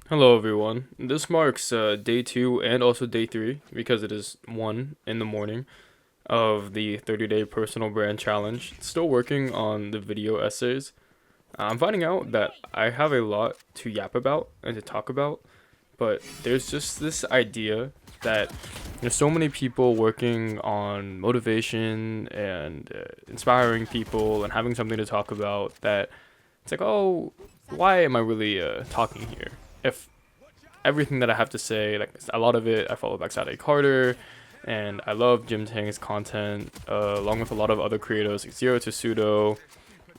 Hello, everyone. This marks day two and also day three because it is 1 in the morning of the 30-day personal brand challenge. Still working on the video essays. I'm finding out that I have a lot to yap about and to talk about, but there's just this idea that there's so many people working on motivation and inspiring people and having something to talk about that it's like, oh, why am I really talking here? If everything that I have to say, like a lot of it, I follow Backside Carter, and I love Jim Tang's content, along with a lot of other creators like Zero to Pseudo,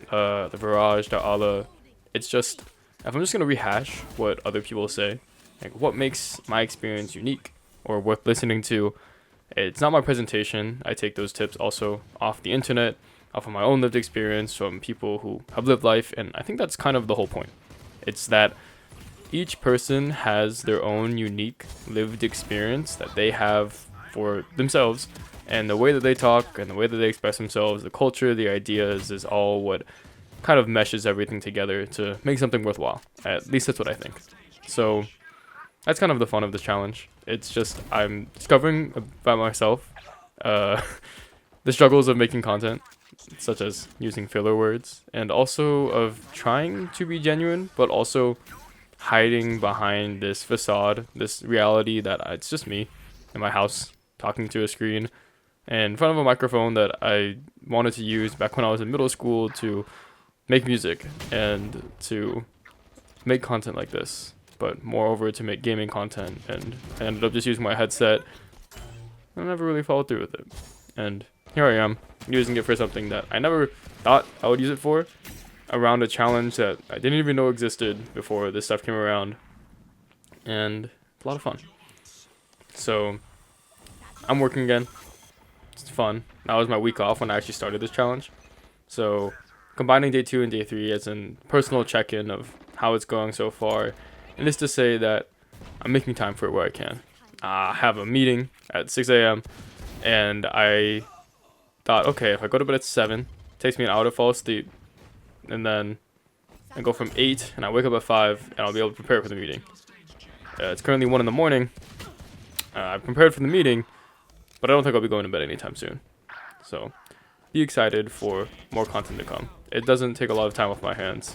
the Virage, the Allah. It's just, if I'm just gonna rehash what other people say, like what makes my experience unique or worth listening to, it's not my presentation. I take those tips also off the internet, off of my own lived experience from people who have lived life, and I think that's kind of the whole point. It's that each person has their own unique lived experience that they have for themselves, and the way that they talk and the way that they express themselves, the culture, the ideas, is all what kind of meshes everything together to make something worthwhile. At least that's what I think. So that's kind of the fun of this challenge. It's just I'm discovering about myself uh, the struggles of making content, such as using filler words, and also of trying to be genuine, but also hiding behind this facade, this reality that it's just me in my house talking to a screen and in front of a microphone that I wanted to use back when I was in middle school to make music and to make content like this, but moreover to make gaming content. And I ended up just using my headset. I never really followed through with it. And here I am using it for something that I never thought I would use it for, around a challenge that I didn't even know existed before this stuff came around, and it's a lot of fun. So I'm working again. It's fun. That was my week off when I actually started this challenge. So combining day two and day three as a personal check-in of how it's going so far, and it's to say that I'm making time for it where I can. I have a meeting at 6 a.m. and I thought, okay, if I go to bed at 7, it takes me an hour to fall asleep, and then I go from 8 and I wake up at 5 and I'll be able to prepare for the meeting. It's currently 1 in the morning. I've prepared for the meeting, but I don't think I'll be going to bed anytime soon. So be excited for more content to come. It doesn't take a lot of time off my hands.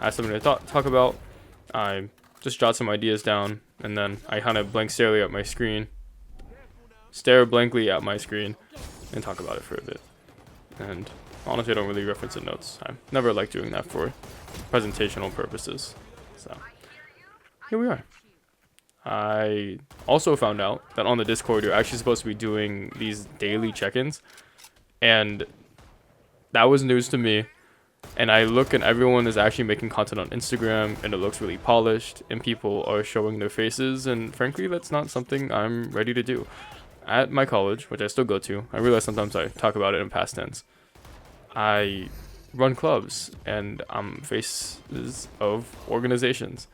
I have something to talk about. I just jot some ideas down, and then I kind of stare blankly at my screen, and talk about it for a bit. And honestly, I don't really reference the notes. I never like doing that for presentational purposes. So here we are. I also found out that on the Discord, you're actually supposed to be doing these daily check-ins, and that was news to me. And I look and everyone is actually making content on Instagram, and it looks really polished, and people are showing their faces, and frankly, that's not something I'm ready to do. At my college, which I still go to, I realize sometimes I talk about it in past tense, I run clubs and I'm faces of organizations.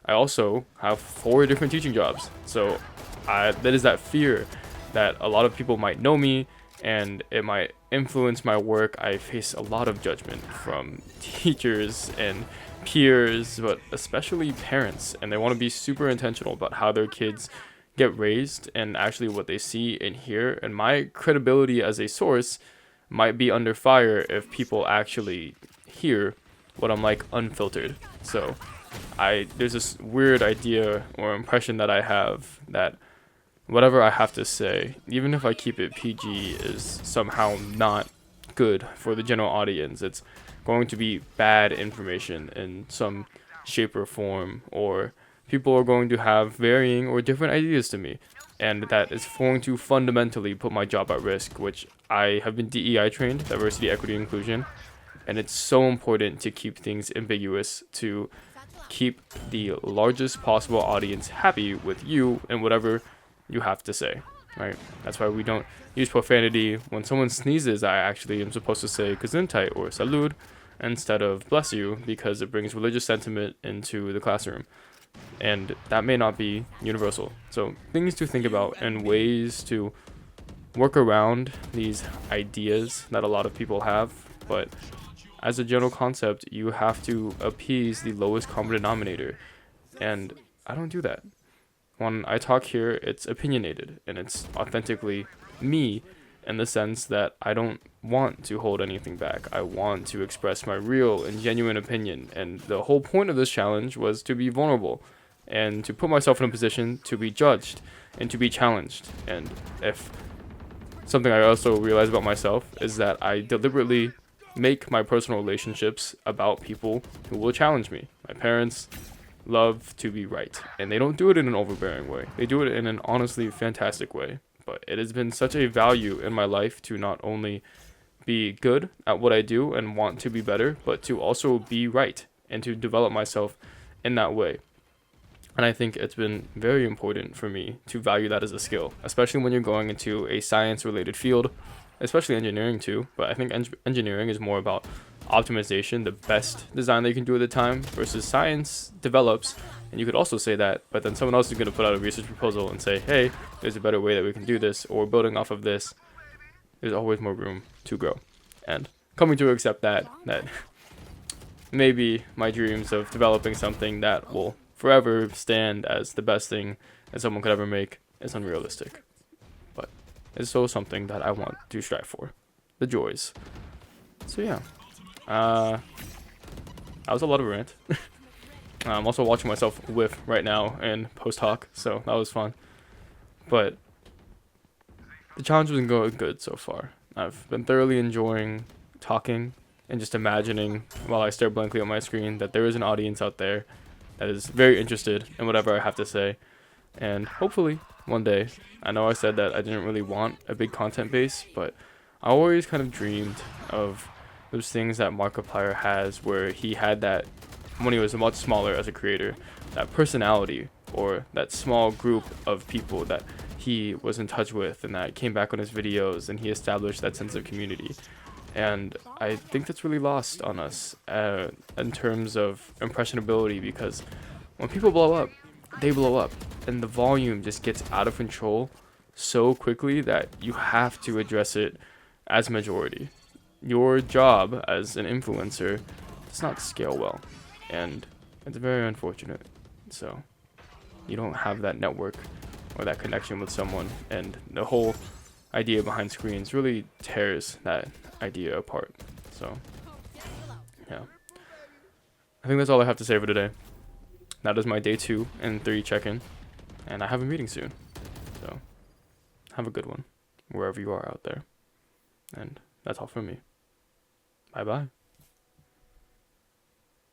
I also have 4 different teaching jobs. So that is that fear that a lot of people might know me and it might influence my work. I face a lot of judgment from teachers and peers, but especially parents, and they want to be super intentional about how their kids get raised and actually what they see and hear. And my credibility as a source might be under fire if people actually hear what I'm like unfiltered. So there's this weird idea or impression that I have that whatever I have to say, even if I keep it PG, is somehow not good for the general audience. It's going to be bad information in some shape or form, or people are going to have varying or different ideas to me, and that is going to fundamentally put my job at risk, which I have been DEI trained, diversity, equity, inclusion, and it's so important to keep things ambiguous, to keep the largest possible audience happy with you and whatever you have to say, right? That's why we don't use profanity. When someone sneezes, I actually am supposed to say gesundheit or salud instead of bless you, because it brings religious sentiment into the classroom. And that may not be universal. So things to think about and ways to work around these ideas that a lot of people have. But as a general concept, you have to appease the lowest common denominator. And I don't do that. When I talk here, it's opinionated and it's authentically me, in the sense that I don't want to hold anything back. I want to express my real and genuine opinion. And the whole point of this challenge was to be vulnerable and to put myself in a position to be judged and to be challenged. And if something I also realize about myself is that I deliberately make my personal relationships about people who will challenge me. My parents love to be right, and they don't do it in an overbearing way. They do it in an honestly fantastic way. But it has been such a value in my life to not only be good at what I do and want to be better, but to also be right and to develop myself in that way. And I think it's been very important for me to value that as a skill, especially when you're going into a science related field, especially engineering too. But I think engineering is more about optimization, the best design they can do at the time, versus science develops. And you could also say that, but then someone else is going to put out a research proposal and say, hey, there's a better way that we can do this, or building off of this, there's always more room to grow. And coming to accept that maybe my dreams of developing something that will forever stand as the best thing that someone could ever make is unrealistic. But it's still something that I want to strive for. The joys. So yeah. That was a lot of a rant. I'm also watching myself whiff right now and post hoc, so that was fun. But the challenge has been going good so far. I've been thoroughly enjoying talking and just imagining while I stare blankly at my screen that there is an audience out there that is very interested in whatever I have to say. And hopefully one day, I know I said that I didn't really want a big content base, but I always kind of dreamed of those things that Markiplier has, where he had that when he was much smaller as a creator, that personality or that small group of people that he was in touch with and that came back on his videos, and he established that sense of community. And I think that's really lost on us in terms of impressionability, because when people blow up, they blow up, and the volume just gets out of control so quickly that you have to address it as majority. Your job as an influencer does not scale well, and it's very unfortunate. So you don't have that network or that connection with someone, and the whole idea behind screens really tears that idea apart. So yeah, I think that's all I have to say for today. That is my day 2 and 3 check-in, and I have a meeting soon. So have a good one wherever you are out there, and that's all from me. Bye bye.